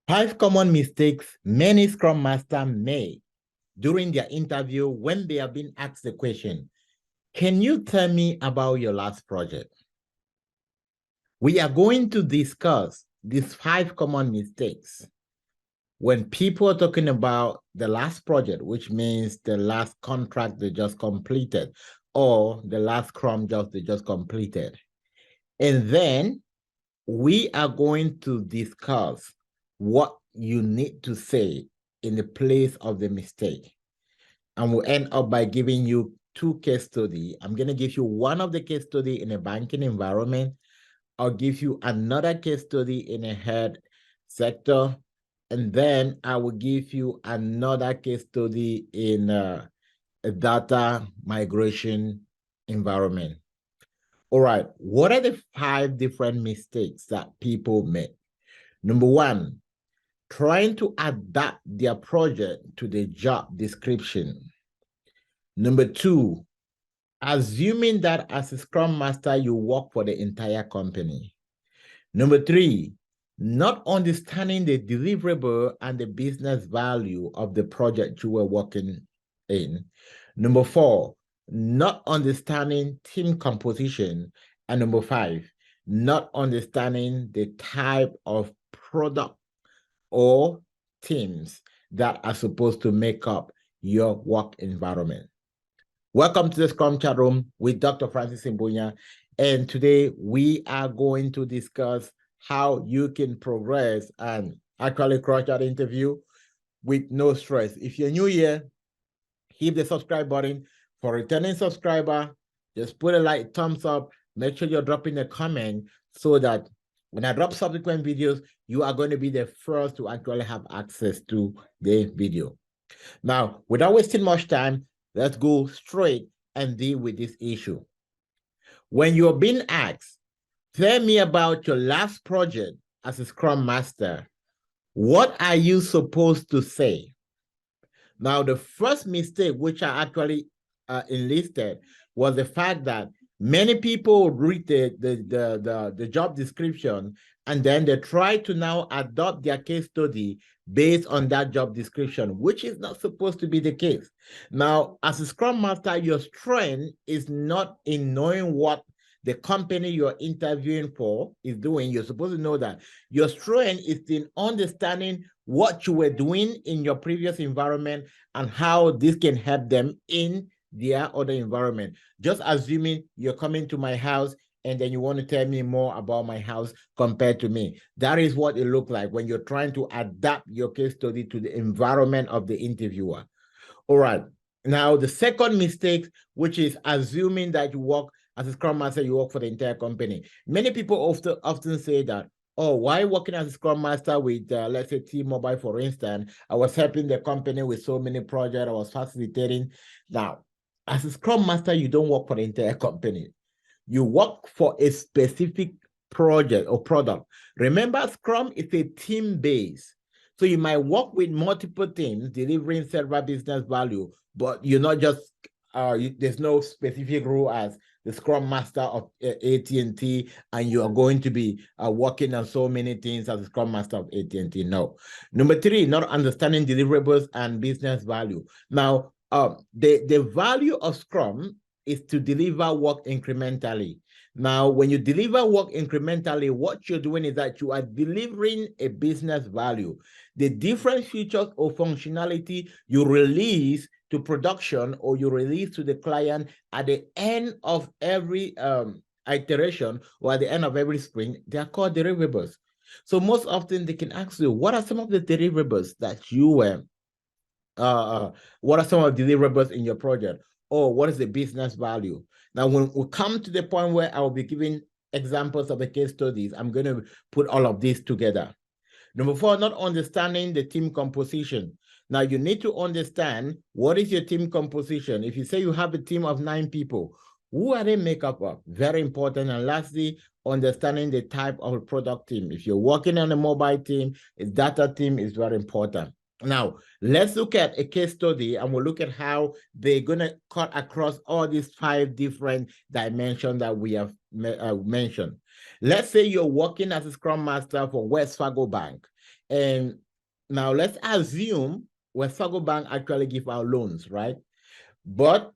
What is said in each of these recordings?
5 common mistakes many Scrum Masters make during their interview when they have been asked the question, can you tell me about your last project? We are going to discuss these 5 common mistakes when people are talking about the last project, which means the last contract they just completed or the last Scrum job they just completed. And then we are going to discuss what you need to say in the place of the mistake. And we'll end up by giving you 2 case studies. I'm going to give you one of the case study in a banking environment. I'll give you another case study in a health sector. And then I will give you another case study in a data migration environment. All right, what are the 5 different mistakes that people make? Number 1, trying to adapt their project to the job description. Number 2, assuming that as a Scrum Master, you work for the entire company. Number 3, not understanding the deliverable and the business value of the project you were working in. Number 4, not understanding team composition. And number 5, not understanding the type of product or teams that are supposed to make up your work environment. Welcome to the Scrum chat room with Dr. Francis Mbunya. And today we are going to discuss how you can progress and actually crush that interview with no stress. If you're new here, hit the subscribe button. For returning subscriber, just put a like, thumbs up. Make sure you're dropping a comment so that when I drop subsequent videos, you are going to be the first to actually have access to the video. Now, without wasting much time, let's go straight and deal with this issue. When you're being asked, tell me about your last project as a Scrum Master, what are you supposed to say? Now, the first mistake which I actually enlisted was the fact that many people read the job description and then they try to now adopt their case study based on that job description, which is not supposed to be the case. Now, as a Scrum Master, your strength is not in knowing what the company you're interviewing for is doing. You're supposed to know that. Your strength is in understanding what you were doing in your previous environment and how this can help them in their other environment. Just assuming you're coming to my house and then you want to tell me more about my house compared to me. That is what it looks like when you're trying to adapt your case study to the environment of the interviewer. All right. Now, the second mistake, which is assuming that you work as a Scrum Master, you work for the entire company. Many people often say that, oh, why working as a Scrum Master with, let's say, T-Mobile, for instance, I was helping the company with so many projects, I was facilitating. Now, as a Scrum Master, you don't work for the entire company. You work for a specific project or product. Remember, Scrum is a team base. So you might work with multiple teams delivering several business value, but you're not just, there's no specific rule as the Scrum Master of AT&T, and you are going to be working on so many things as a Scrum Master of AT&T. No. Number 3, not understanding deliverables and business value. Now, the value of Scrum is to deliver work incrementally. Now, when you deliver work incrementally, what you're doing is that you are delivering a business value. The different features or functionality you release to production or you release to the client at the end of every iteration or at the end of every sprint, they are called deliverables. So most often they can ask you, what are some of the deliverables that you were, what are some of the deliverables in your project? Or what is the business value? Now, when we come to the point where I will be giving examples of the case studies, I'm going to put all of this together. Number 4, not understanding the team composition. Now, you need to understand what is your team composition. If you say you have a team of 9 people, who are they make up of? Very important. And lastly, understanding the type of product team. If you're working on a mobile team, a data team is very important. Now, let's look at a case study and we'll look at how they're going to cut across all these 5 different dimensions that we have mentioned. Let's say you're working as a Scrum Master for West Fargo Bank. And now let's assume West Fargo Bank actually give out loans, right? But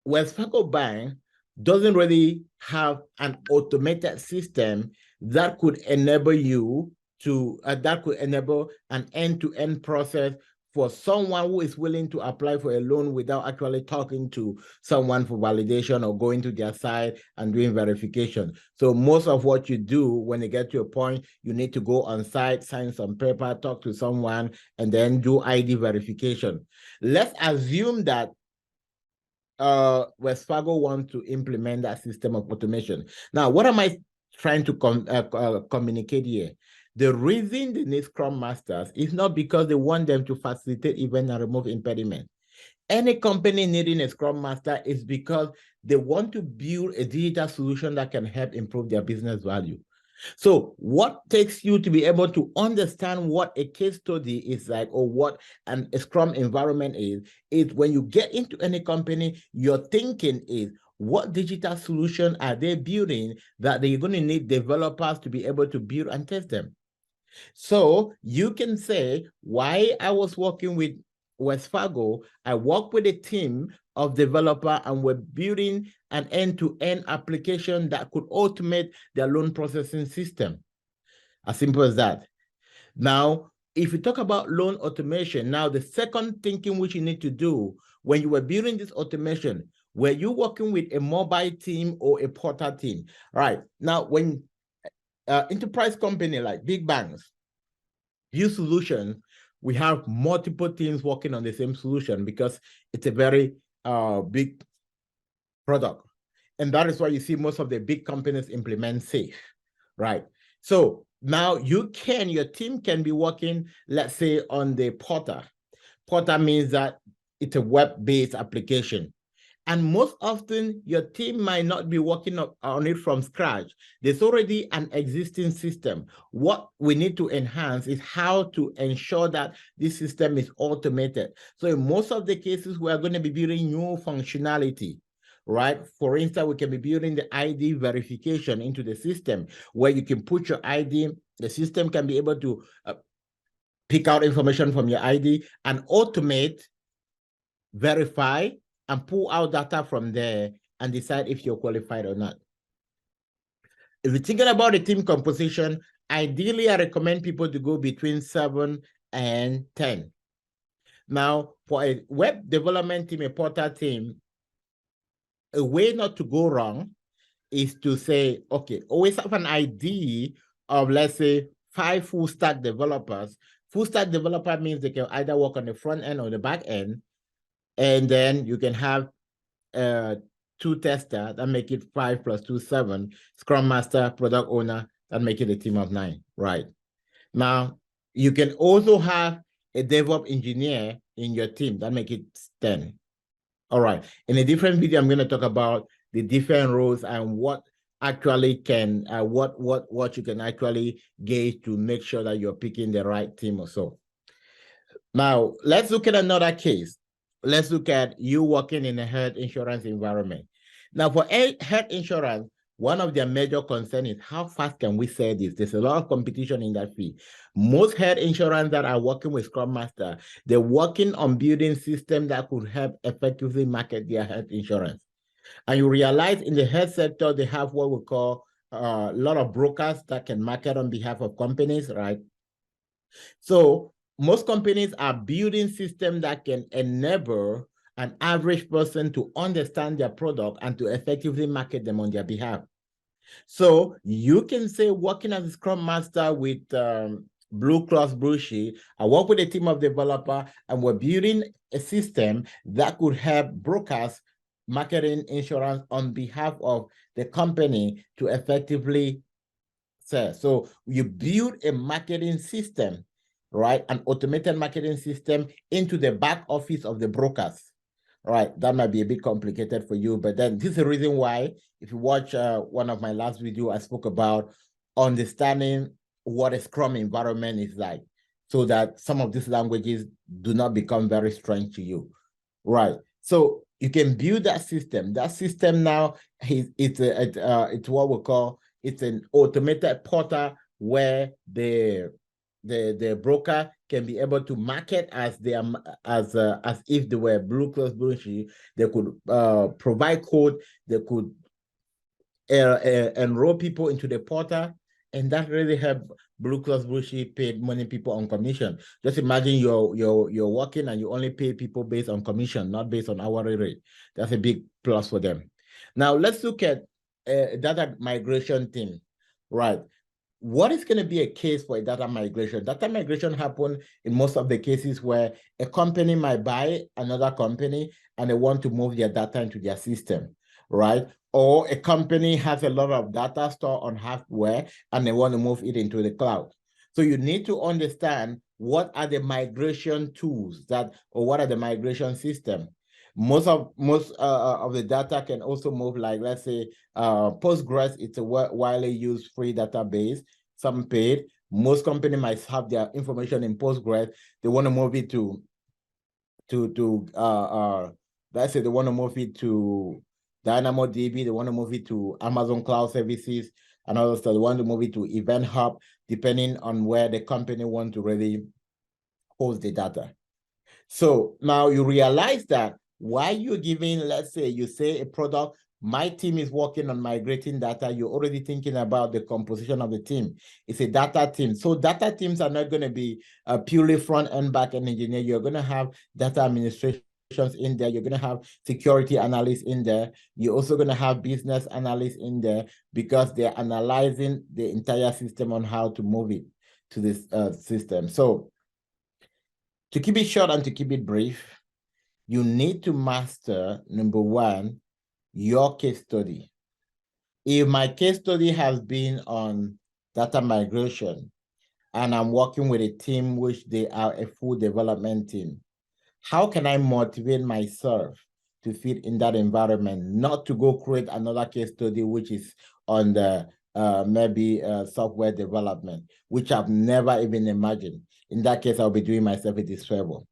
West Fargo Bank doesn't really have an automated system that could enable you to, that could enable an end-to-end process for someone who is willing to apply for a loan without actually talking to someone for validation or going to their site and doing verification. So most of what you do when you get to a point, you need to go on site, sign some paper, talk to someone, and then do ID verification. Let's assume that West Fargo wants to implement that system of automation. Now, what am I trying to communicate here? The reason they need Scrum Masters is not because they want them to facilitate events and remove impediments. Any company needing a Scrum Master is because they want to build a digital solution that can help improve their business value. So what takes you to be able to understand what a case study is like or what a Scrum environment is when you get into any company, your thinking is, what digital solution are they building that they're going to need developers to be able to build and test them? So you can say, why I was working with West Fargo, I worked with a team of developers and we're building an end-to-end application that could automate their loan processing system. As simple as that. Now, if you talk about loan automation, now the second thinking which you need to do when you were building this automation, were you working with a mobile team or a portal team? Right. Now, when enterprise company like big banks build solutions, we have multiple teams working on the same solution because it's a very big product. And that is why you see most of the big companies implement SAFe, right? So now your team can be working, let's say, on the portal. Portal means that it's a web-based application. And most often, your team might not be working on it from scratch. There's already an existing system. What we need to enhance is how to ensure that this system is automated. So in most of the cases, we are going to be building new functionality, right? For instance, we can be building the ID verification into the system where you can put your ID, the system can be able to pick out information from your ID and automate, verify, and pull out data from there and decide if you're qualified or not. If you're thinking about the team composition, ideally, I recommend people to go between 7 and 10. Now, for a web development team, a portal team, a way not to go wrong is to say, okay, always have an idea of, let's say, 5 full stack developers. Full stack developer means they can either work on the front end or the back end. And then you can have 2 testers that make it 5 plus 2, 7. Scrum Master, product owner, that make it a team of 9, right? Now, you can also have a DevOps engineer in your team that make it 10. All right. In a different video, I'm going to talk about the different roles and what actually can, what you can actually gauge to make sure that you're picking the right team or so. Now, let's look at another case. Let's look at you working in a health insurance environment. Now, for health insurance, one of their major concerns is how fast can we sell this? There's a lot of competition in that field. Most health insurance that are working with Scrum Master, they're working on building systems that could help effectively market their health insurance. And you realize in the health sector, they have what we call a lot of brokers that can market on behalf of companies, right? So most companies are building systems that can enable an average person to understand their product and to effectively market them on their behalf. So you can say, working as a Scrum Master with Blue Cross Blue Shield, I work with a team of developers and we're building a system that could help brokers marketing insurance on behalf of the company to effectively sell. So you build a marketing system, right? An automated marketing system into the back office of the brokers, right? That might be a bit complicated for you, but then this is the reason why, if you watch one of my last videos, I spoke about understanding what a Scrum environment is like, so that some of these languages do not become very strange to you, right? So you can build that system. That system now, it's what we call It's an automated portal where the broker can be able to market as if they were Blue Cross Blue Shield. They could provide code. They could enroll people into the portal, and that really helped Blue Cross Blue Shield paid money people on commission. Just imagine you're working and you only pay people based on commission, not based on hourly rate. That's a big plus for them. Now let's look at data migration team, right? What is going to be a case for a data migration? Data migration happens in most of the cases where a company might buy another company and they want to move their data into their system, right? Or a company has a lot of data stored on hardware and they want to move it into the cloud. So you need to understand what are the migration tools or what are the migration systems. Most of the data can also move, like, let's say, Postgres. It's a widely used free database, some paid. Most companies might have their information in Postgres. They want to move it let's say they want to move it to DynamoDB. They want to move it to Amazon Cloud Services and other stuff. They want to move it to Event Hub, depending on where the company wants to really host the data. So now you realize that while you're giving, let's say, you say a product, my team is working on migrating data, you're already thinking about the composition of the team. It's a data team. So data teams are not going to be purely front and back end engineer. You're going to have data administration in there. You're going to have security analysts in there. You're also going to have business analysts in there because they're analyzing the entire system on how to move it to this system. So to keep it short and to keep it brief, you need to master, number one, your case study. If my case study has been on data migration and I'm working with a team which they are a full development team, how can I motivate myself to fit in that environment, not to go create another case study which is on the maybe software development, which I've never even imagined. In that case, I'll be doing myself a disfavor.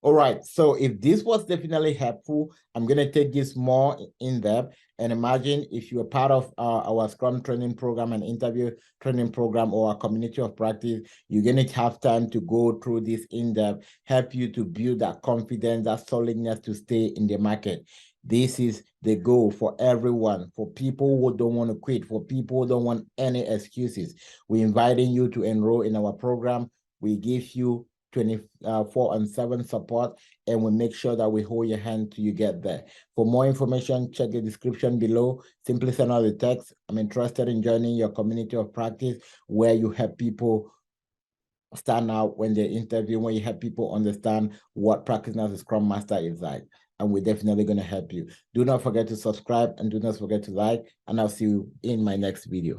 All right, so if this was definitely helpful, I'm going to take this more in depth. And imagine if you're part of our Scrum training program and interview training program or a community of practice, you're going to have time to go through this in depth, help you to build that confidence, that solidness to stay in the market. This is the goal for everyone, for people who don't want to quit, for people who don't want any excuses. We're inviting you to enroll in our program. We give you 24/7 support, and we make sure that we hold your hand till you get there. For more information, check the description below. Simply send out the text. I'm interested in joining your community of practice where you help people stand out when they interview, when you help people understand what practicing as a Scrum Master is like. And we're definitely going to help you. Do not forget to subscribe and do not forget to like, and I'll see you in my next video.